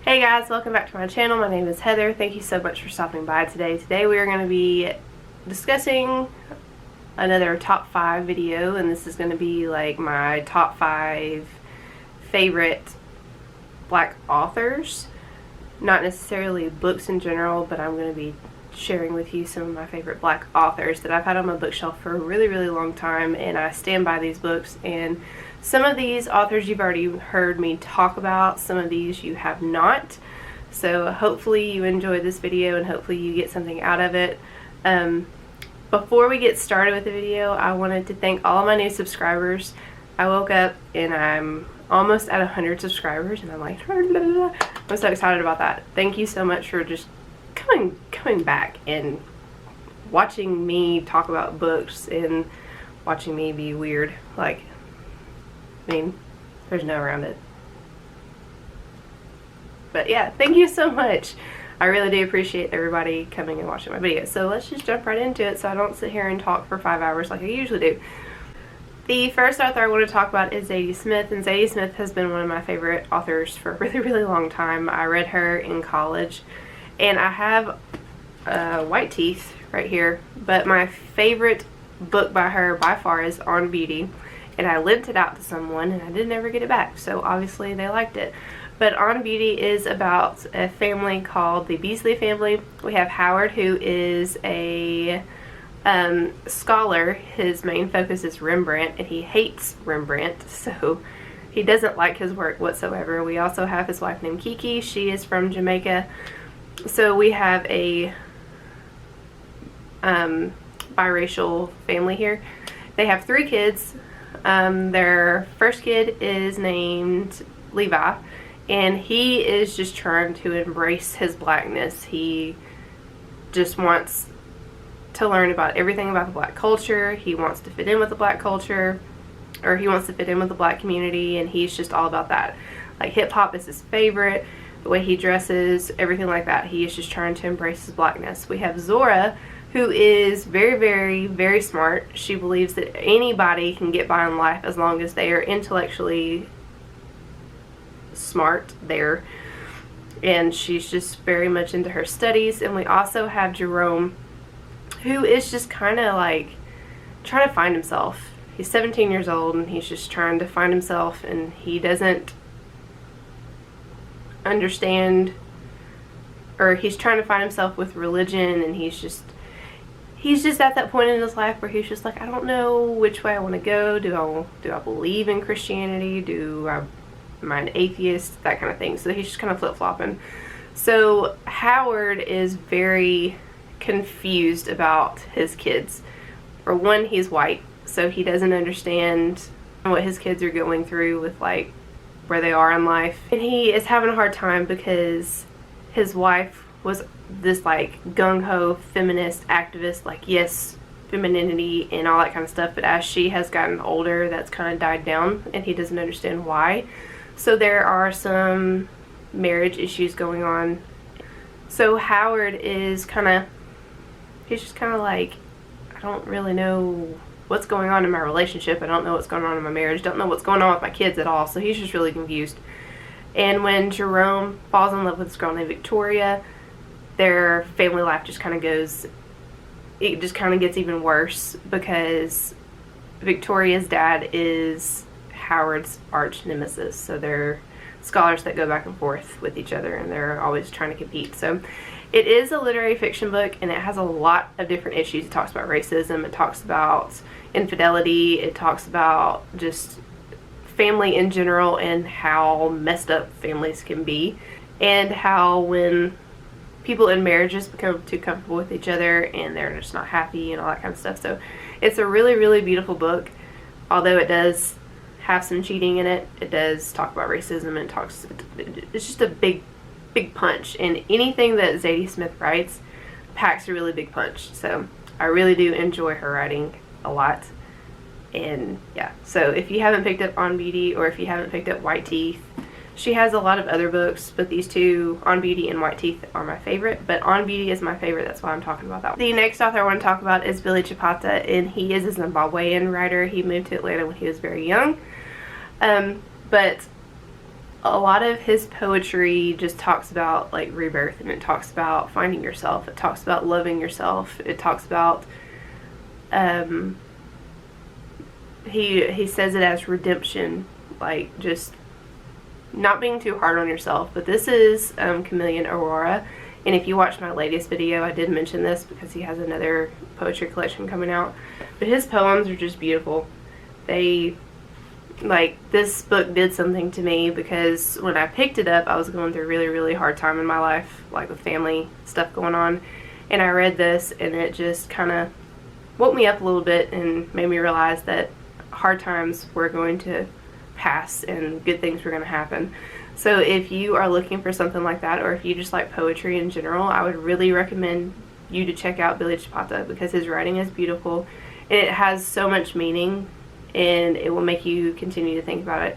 Hey guys, welcome back to my channel. My name is Heather. Thank you so much for stopping by today. Today we are going to be discussing another top 5 video, and this is going to be like my top 5 favorite Black authors. Not necessarily books in general, but I'm going to be sharing with you some of my favorite Black authors that I've had on my bookshelf for a really long time, and I stand by these books. And some of these authors you've already heard me talk about, some of these you have not. So hopefully you enjoyed this video and hopefully you get something out of it. Before we get started with the video, I wanted to thank all of my new subscribers. I woke up and I'm almost at 100 subscribers and I'm like, I'm so excited about that. Thank you so much for just coming back and watching me talk about books and watching me be weird. Like, I mean, there's no around it. But yeah, thank you so much. I really do appreciate everybody coming and watching my videos. So let's just jump right into it so I don't sit here and talk for 5 hours like I usually do. The first author I want to talk about is Zadie Smith, and Zadie Smith has been one of my favorite authors for a really long time. I read her in college, and I have White Teeth right here, but my favorite book by her by far is On Beauty. And I lent it out to someone and I didn't ever get it back, so obviously they liked it. But On Beauty is about a family called the Beasley family. We have Howard, who is a scholar. His main focus is Rembrandt, and he hates Rembrandt, so he doesn't like his work whatsoever. We also have his wife named Kiki. She is from Jamaica. So we have a biracial family here. They have 3 kids. Their first kid is named Levi, and he is just trying to embrace his blackness. He just wants to learn about everything about the Black culture. He wants to fit in with the Black culture, or he wants to fit in with the Black community, and he's just all about that. Like, hip-hop is his favorite, the way he dresses, everything like that. He is just trying to embrace his blackness. We have Zora, who is very smart. She believes that anybody can get by in life as long as they are intellectually smart there. And she's just very much into her studies. And we also have Jerome, who is just kind of like trying to find himself. He's 17 years old and he's just trying to find himself, and he doesn't understand, or he's trying to find himself with religion, and he's just at that point in his life where he's just like, I don't know which way I want to go. Do I believe in Christianity? Am I an atheist? That kind of thing. So he's just kind of flip-flopping. So Howard is very confused about his kids. For one, he's white, so he doesn't understand what his kids are going through with, like, where they are in life. And he is having a hard time because his wife was this like gung-ho feminist activist, like, yes, femininity and all that kind of stuff, but as she has gotten older, that's kind of died down and he doesn't understand why. So there are some marriage issues going on. So Howard is he's just kind of like, I don't really know what's going on in my relationship. I don't know what's going on in my marriage. Don't know what's going on with my kids at all. So he's just really confused. And when Jerome falls in love with this girl named Victoria, their family life just kind of gets even worse, because Victoria's dad is Howard's arch nemesis. So they're scholars that go back and forth with each other, and they're always trying to compete. So it is a literary fiction book, and it has a lot of different issues. It talks about racism, it talks about infidelity, it talks about just family in general and how messed up families can be, and how when people in marriages become too comfortable with each other and they're just not happy and all that kind of stuff. So it's a really beautiful book. Although it does have some cheating in it, it does talk about racism, and it's just a big punch. And anything that Zadie Smith writes packs a really big punch. So I really do enjoy her writing a lot. And yeah, so if you haven't picked up On Beauty, or if you haven't picked up White Teeth, she has a lot of other books, but these two, On Beauty and White Teeth, are my favorite. But On Beauty is my favorite, that's why I'm talking about that one. The next author I want to talk about is Billy Chipata, and he is a Zimbabwean writer. He moved to Atlanta when he was very young. But a lot of his poetry just talks about like rebirth, and it talks about finding yourself. It talks about loving yourself. It talks about he says it as redemption, like just not being too hard on yourself. But this is Chameleon Aurora, and if you watch my latest video, I did mention this because he has another poetry collection coming out. But his poems are just beautiful. They, like, this book did something to me because when I picked it up, I was going through a really, really hard time in my life, like with family stuff going on, and I read this and it just kind of woke me up a little bit and made me realize that hard times were going to pass and good things were going to happen. So if you are looking for something like that, or if you just like poetry in general, I would really recommend you to check out Billy Chapata, because his writing is beautiful and it has so much meaning, and it will make you continue to think about it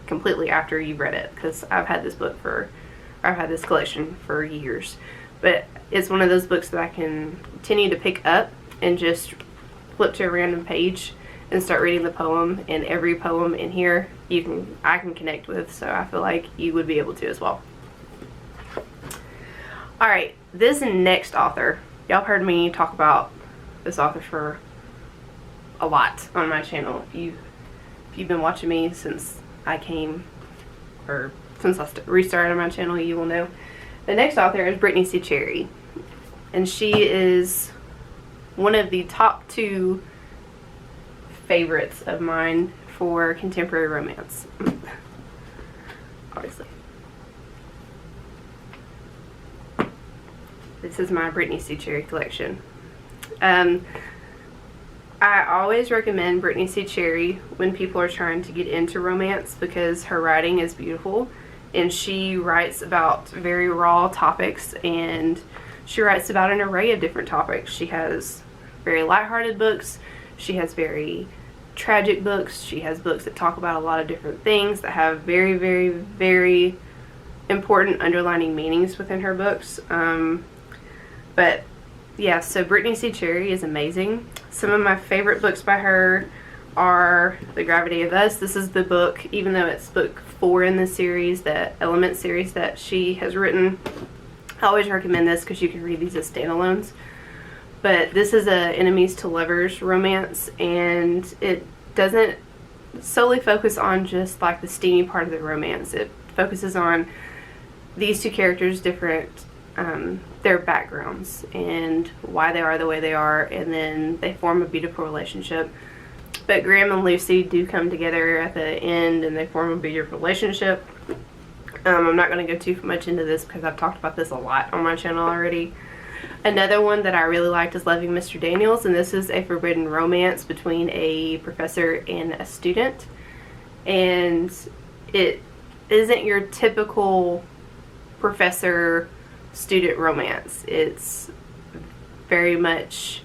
completely after you've read it. Because I've had this collection for years, but it's one of those books that I can continue to pick up and just flip to a random page and start reading the poem, and every poem in here I can connect with, so I feel like you would be able to as well. Alright, this next author, y'all have heard me talk about this author for a lot on my channel. If you've been watching me since I came, or since I restarted my channel, you will know. The next author is Brittany Cherry, and she is one of the top 2 favorites of mine for contemporary romance. Obviously. This is my Brittany Cherry collection. I always recommend Brittany Cherry when people are trying to get into romance, because her writing is beautiful and she writes about very raw topics, and she writes about an array of different topics. She has very lighthearted books, she has very tragic books, she has books that talk about a lot of different things that have very, very, very important underlining meanings within her books. But yeah, so Brittany Cherry is amazing. Some of my favorite books by her are The Gravity of Us. This is the book, even though it's book 4 in the series, the Element series that she has written. I always recommend this because you can read these as standalones. But this is a enemies to lovers romance, and it doesn't solely focus on just like the steamy part of the romance. It focuses on these 2 characters' different their backgrounds and why they are the way they are, and then they form a beautiful relationship. But Graham and Lucy do come together at the end and they form a beautiful relationship. I'm not going to go too much into this because I've talked about this a lot on my channel already. Another one that I really liked is Loving Mr. Daniels, and this is a forbidden romance between a professor and a student, and it isn't your typical professor student romance. It's very much,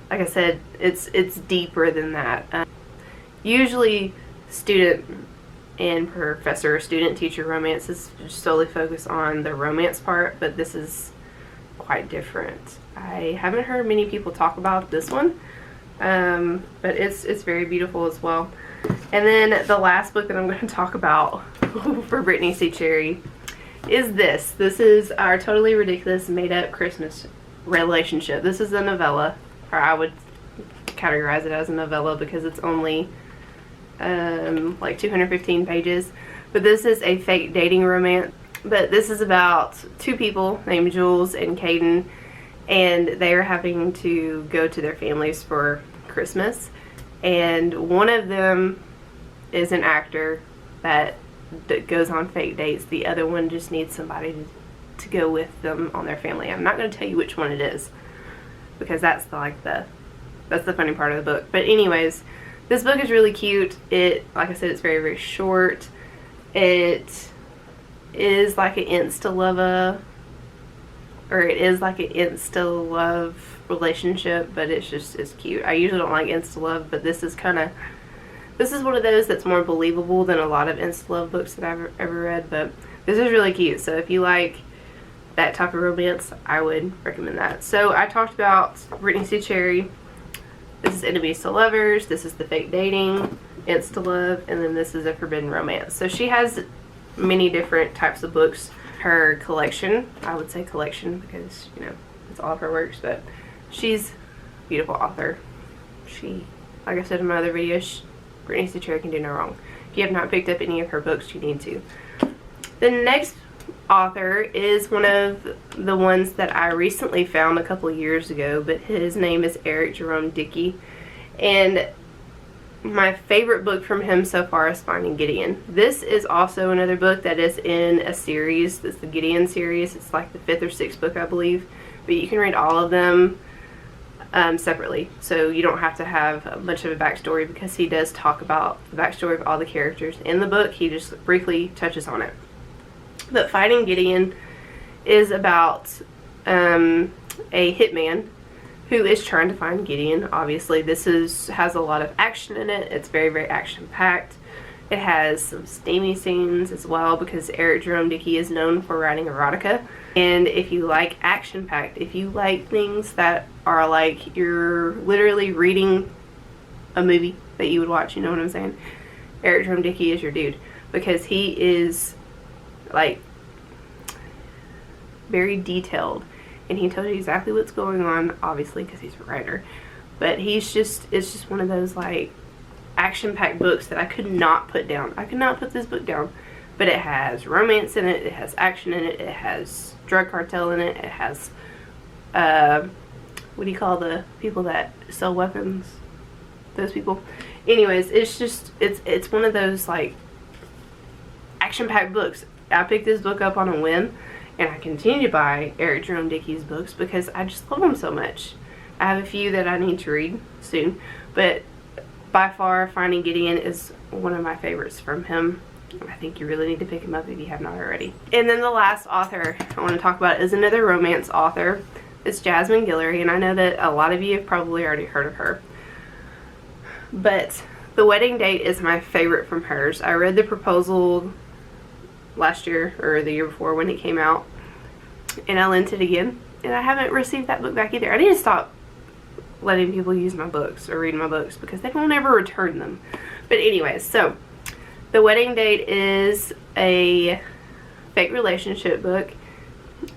like I said, it's deeper than that. Usually student and professor or student teacher romances solely focus on the romance part, but this is quite different. I haven't heard many people talk about this one, but it's very beautiful as well. And then the last book that I'm going to talk about for Brittany Cherry is this. This is Our Totally Ridiculous Made Up Christmas Relationship. This is a novella, or I would categorize it as a novella because it's only like 215 pages. But this is a fake dating romance. But this is about 2 people named Jules and Caden, and they are having to go to their families for Christmas. And one of them is an actor that goes on fake dates. The other one just needs somebody to go with them on their family. I'm not going to tell you which one it is because that's the funny part of the book. But anyways, this book is really cute. Like I said, it's very, very short. It is like an insta-love relationship, but it's cute. I usually don't like insta-love, but this is one of those that's more believable than a lot of insta-love books that I've ever read. But this is really cute, so if you like that type of romance, I would recommend that. So I talked about Brittany Cherry. This is Enemies to Lovers. This is the fake dating. Insta Love, and then this is a forbidden romance. So she has many different types of books. Her collection, I would say collection because, you know, it's all of her works, but she's a beautiful author. She, like I said in my other videos, Brittany Cherry can do no wrong. If you have not picked up any of her books, you need to. The next author is one of the ones that I recently found a couple years ago, but his name is Jerome Dickey, and my favorite book from him so far is Finding Gideon. This is also another book that is in a series. It's the Gideon series. It's like the 5th or 6th book, I believe, but you can read all of them separately, so you don't have to have much of a backstory, because he does talk about the backstory of all the characters in the book. He just briefly touches on it. But Finding Gideon is about a hitman who is trying to find Gideon. Obviously, this has a lot of action in it. It's very, very action-packed. It has some steamy scenes as well, because Jerome Dickey is known for writing erotica. And if you like action-packed, if you like things that are like you're literally reading a movie that you would watch, you know what I'm saying? Jerome Dickey is your dude, because he is like very detailed, and he tells you exactly what's going on, obviously because he's a writer, but it's just one of those like action-packed books that I could not put down. I could not put this book down. But it has romance in it, it has action in it, it has drug cartel in it, it has what do you call the people that sell weapons, those people? Anyways, it's just it's one of those like action-packed books. I picked this book up on a whim, and I continue to buy Jerome Dickey's books because I just love them so much. I have a few that I need to read soon, but by far Finding Gideon is one of my favorites from him. I think you really need to pick him up if you have not already. And then the last author I want to talk about is another romance author. It's Jasmine Guillory, and I know that a lot of you have probably already heard of her. But The Wedding Date is my favorite from hers. I read The Proposal last year, or the year before when it came out, and I lent it again, and I haven't received that book back either. I need to stop letting people use my books or read my books because they don't ever return them. But anyways, so The Wedding Date is a fake relationship book.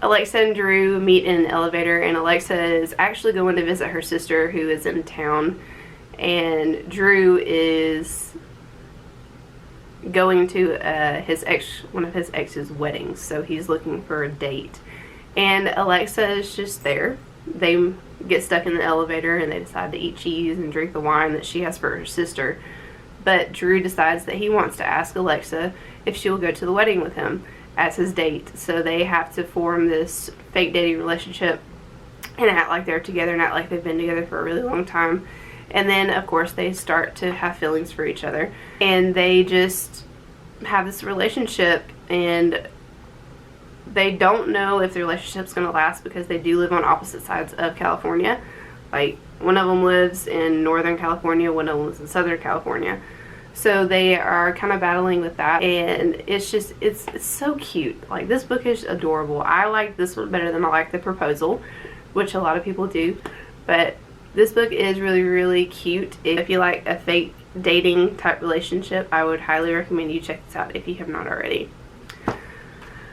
Alexa and Drew meet in an elevator, and Alexa is actually going to visit her sister who is in town, and Drew is going to one of his ex's weddings, so he's looking for a date, and Alexa is just there. They get stuck in the elevator and they decide to eat cheese and drink the wine that she has for her sister. But Drew decides that he wants to ask Alexa if she will go to the wedding with him as his date. So they have to form this fake dating relationship and act like they're together and act like they've been together for a really long time. And then, of course, they start to have feelings for each other. And they just have this relationship, and they don't know if the relationship's going to last because they do live on opposite sides of California. Like, one of them lives in Northern California, one of them lives in Southern California. So they are kind of battling with that, and it's just, it's so cute. Like, this book is adorable. I like this one better than I like The Proposal, which a lot of people do. But this book is really, really cute. If you like a fake dating type relationship, I would highly recommend you check this out if you have not already.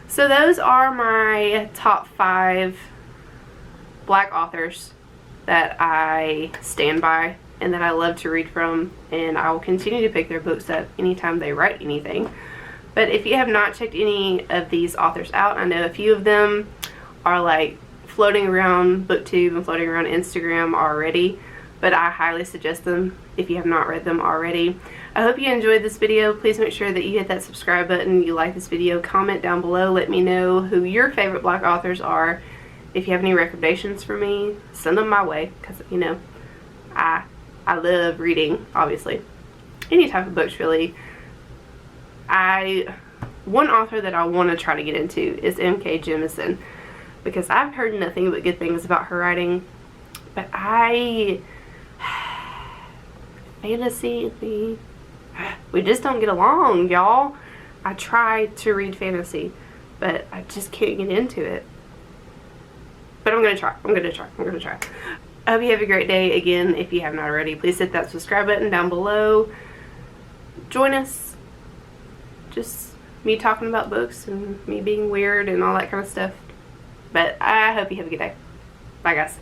So those are my top 5 Black authors that I stand by and that I love to read from, and I will continue to pick their books up anytime they write anything. But if you have not checked any of these authors out, I know a few of them are like floating around BookTube and floating around Instagram already, but I highly suggest them if you have not read them already. I hope you enjoyed this video. Please make sure that you hit that subscribe button, you like this video, comment down below, let me know who your favorite Black authors are. If you have any recommendations for me, send them my way, because, you know, I love reading, obviously. Any type of books, really. One author that I want to try to get into is M.K. Jemisin, because I've heard nothing but good things about her writing, but fantasy, we just don't get along, y'all. I try to read fantasy, but I just can't get into it. But I'm gonna try. I hope you have a great day. Again, if you have not already, please hit that subscribe button down below. join us. Just me talking about books and me being weird and all that kind of stuff. But I hope you have a good day. Bye, guys.